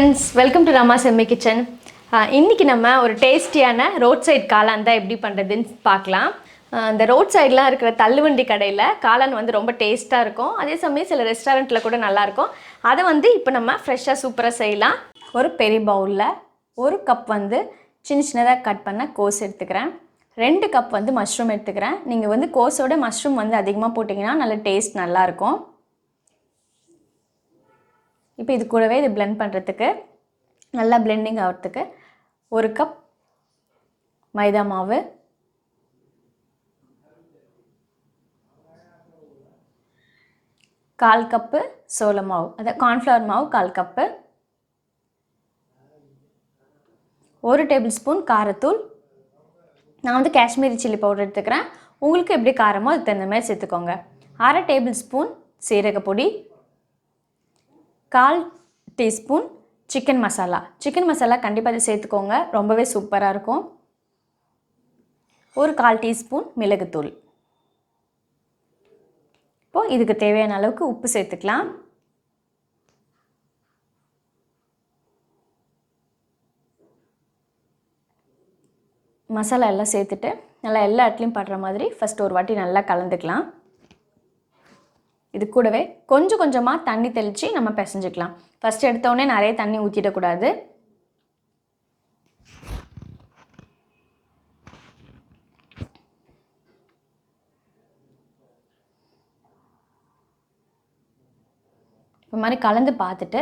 Friends, welcome to Ramas Yummy Kitchen. இன்றைக்கி நம்ம ஒரு டேஸ்டியான ரோட் சைட் காளான் தான் எப்படி பண்ணுறதுன்னு பார்க்கலாம். இந்த ரோட் சைட்லாம் இருக்கிற தள்ளுவண்டி கடையில் காளான் வந்து ரொம்ப டேஸ்ட்டாக இருக்கும். அதே சமயம் சில ரெஸ்டாரண்ட்டில் கூட நல்லாயிருக்கும். அதை வந்து இப்போ நம்ம ஃப்ரெஷ்ஷாக சூப்பராக செய்யலாம். ஒரு பெரிய பவுலில் 1 கப் வந்து சின்ன சின்னதாக கட் பண்ண கோஸ் எடுத்துக்கிறேன். 2 கப் வந்து மஷ்ரூம் எடுத்துக்கிறேன். நீங்கள் வந்து கோஸோட மஷ்ரூம் வந்து அதிகமாக போட்டிங்கன்னா நல்ல டேஸ்ட் நல்லாயிருக்கும். இப்போ இது கூடவே இது பிளெண்ட் பண்ணுறதுக்கு நல்லா பிளெண்டிங் ஆகிறதுக்கு 1 கப் மைதா மாவு, 1/4 கப்பு சோள மாவு, அதாவது கார்ன்ஃப்ளவர் மாவு 1/4 கப்பு, 1 டேபிள் ஸ்பூன் காரத்தூள். நான் வந்து காஷ்மீரி சில்லி பவுடர் எடுத்துக்கிறேன். உங்களுக்கு எப்படி காரமோ அதுக்கு தகுந்த மாதிரி சேர்த்துக்கோங்க. 1/2 டேபிள் ஸ்பூன் சீரகப்பொடி, 1/4 teaspoon chicken masala. Chicken masala கண்டிப்பாக அதை சேர்த்துக்கோங்க, ரொம்பவே சூப்பராக இருக்கும். 1/4 டீஸ்பூன் மிளகுத்தூள். இப்போது இதுக்கு தேவையான அளவுக்கு உப்பு சேர்த்துக்கலாம். மசாலா எல்லாம் சேர்த்துட்டு நல்லா எல்லா இடத்துலையும் படுற மாதிரி ஃபஸ்ட்டு ஒரு வாட்டி நல்லா கலந்துக்கலாம். இது கூடவே கொஞ்சம் கொஞ்சமாக தண்ணி தெளித்து நம்ம பிசைஞ்சிக்கலாம். ஃபஸ்ட்டு எடுத்தோடனே நிறைய தண்ணி ஊற்றிடக்கூடாது. இந்த மாதிரி கலந்து பார்த்துட்டு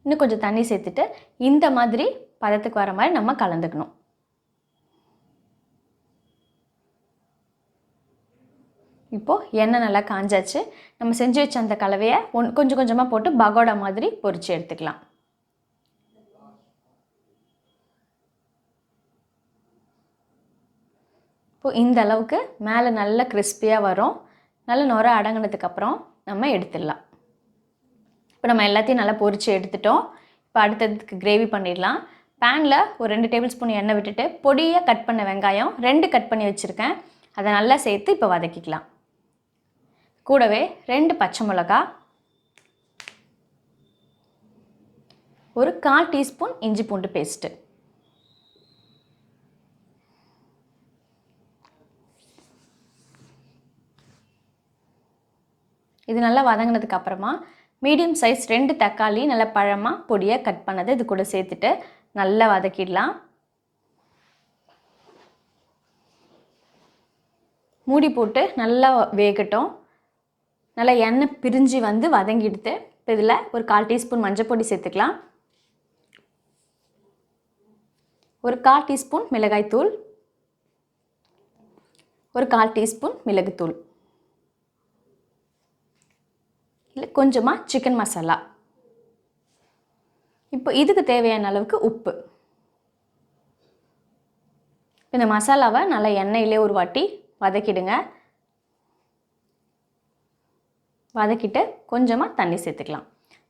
இன்னும் கொஞ்சம் தண்ணி சேர்த்துட்டு இந்த மாதிரி பதத்துக்கு வர மாதிரி நம்ம கலந்துக்கணும். இப்போது எண்ணெய் நல்லா காஞ்சாச்சு. நம்ம செஞ்சு வச்ச அந்த கலவையை கொஞ்சம் கொஞ்சமாக போட்டு பகோடா மாதிரி பொரித்து எடுத்துக்கலாம். இப்போது இந்த அளவுக்கு மேலே நல்லா கிறிஸ்பியாக வரும். நல்ல நுர அடங்கினதுக்கப்புறம் நம்ம எடுத்துடலாம். இப்போ நம்ம எல்லாத்தையும் நல்லா பொரித்து எடுத்துட்டோம். இப்போ அடுத்ததுக்கு கிரேவி பண்ணிடலாம். பேனில் ஒரு 2 டேபிள் ஸ்பூன் எண்ணெய் விட்டுட்டு பொடியாக கட் பண்ண வெங்காயம் 2 கட் பண்ணி வச்சுருக்கேன். அதை நல்லா சேர்த்து இப்போ வதக்கிக்கலாம். கூடவே 2 பச்சை மிளகா, ஒரு 1/4 டீஸ்பூன் இஞ்சி பூண்டு பேஸ்ட்டு, இது நல்லா வதங்கினதுக்கு அப்புறமா மீடியம் சைஸ் 2 தக்காளி நல்லா பழமாக பொடியாக கட் பண்ணதை இது கூட சேர்த்துட்டு நல்லா வதக்கிடலாம். மூடி போட்டு நல்லா வேகட்டும். நல்லா எண்ணெய் பிரிஞ்சு வந்து வதங்கிடுது. இப்போ இதில் ஒரு 1/4 டீஸ்பூன் மஞ்சள் பொடி சேர்த்துக்கலாம். ஒரு 1/4 டீஸ்பூன் மிளகாய்த்தூள், ஒரு 1/4 டீஸ்பூன் மிளகுத்தூள், இல்லை கொஞ்சமாக சிக்கன் மசாலா. இப்போ இதுக்கு தேவையான அளவுக்கு உப்பு. இந்த மசாலாவை நல்லா எண்ணெயிலே ஒரு வாட்டி வதக்கிடுங்க. வதக்கிட்டு கொஞ்சமாக தண்ணி சேர்த்துக்கலாம்.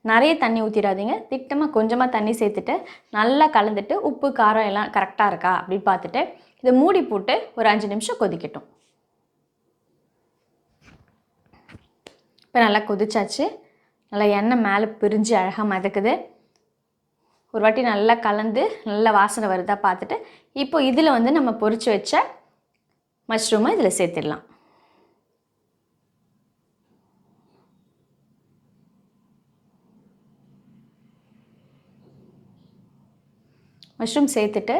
நிறைய தண்ணி ஊற்றிடாதீங்க, திட்டமாக கொஞ்சமாக தண்ணி சேர்த்துட்டு நல்லா கலந்துட்டு உப்பு காரம் எல்லாம் கரெக்டாக இருக்கா அப்படின்னு பார்த்துட்டு இதை மூடி போட்டு ஒரு 5 நிமிஷம் கொதிக்கட்டும். இப்போ நல்லா கொதிச்சாச்சு. நல்லா எண்ணெய் மேலே பிரிஞ்சு அழகாக மிதக்குது. ஒரு வாட்டி நல்லா கலந்து நல்லா வாசனை வருதா பார்த்துட்டு இப்போ இதில் வந்து நம்ம பொரித்து வச்ச மஷ்ரூமை இதில் சேர்த்துடலாம். மஷ்ரூம் சேர்த்துட்டு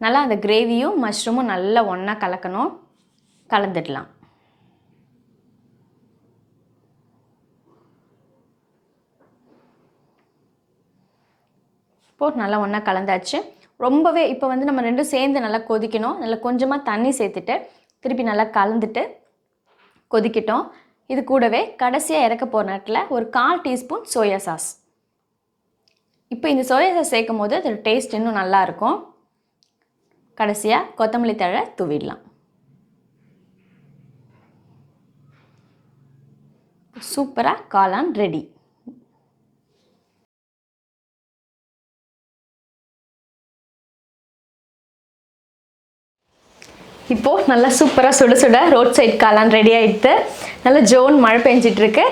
நல்லா அந்த கிரேவியும் மஷ்ரூமும் நல்லா ஒன்றா கலக்கணும். கலந்துடலாம். இப்போது நல்லா ஒன்றா கலந்தாச்சு. ரொம்பவே இப்போ வந்து நம்ம ரெண்டும் சேர்ந்து நல்லா கொதிக்கணும். நல்லா கொஞ்சமாக தண்ணி சேர்த்துட்டு திருப்பி நல்லா கலந்துட்டு கொதிக்கட்டும். இது கூடவே கடைசியாக இறக்க போகிற நேரத்தில் ஒரு 1/4 டீஸ்பூன் சோயா சாஸ். இப்போ இந்த சோயா சாஸ் சேர்க்கும் போது அதோட டேஸ்ட் இன்னும் நல்லாயிருக்கும். கடைசியாக கொத்தமல்லி தழை தூவிடலாம். சூப்பராக காளான் ரெடி. இப்போது நல்லா சூப்பராக சுட சுட ரோட் சைட் காளான் ரெடி ஆகிடுது. நல்லா ஜோன் மழை பெஞ்சிட்ருக்கு.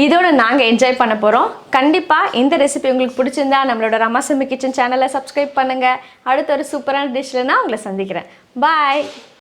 இதோட நாங்கள் என்ஜாய் பண்ண போகிறோம். கண்டிப்பாக இந்த ரெசிபி உங்களுக்கு பிடிச்சிருந்தா நம்மளோட ரமாஸ் யம்மி கிச்சன் சேனலை சப்ஸ்கிரைப் பண்ணுங்கள். அடுத்த ஒரு சூப்பரான டிஷ்ஷில் நான் உங்களை சந்திக்கிறேன். பாய்.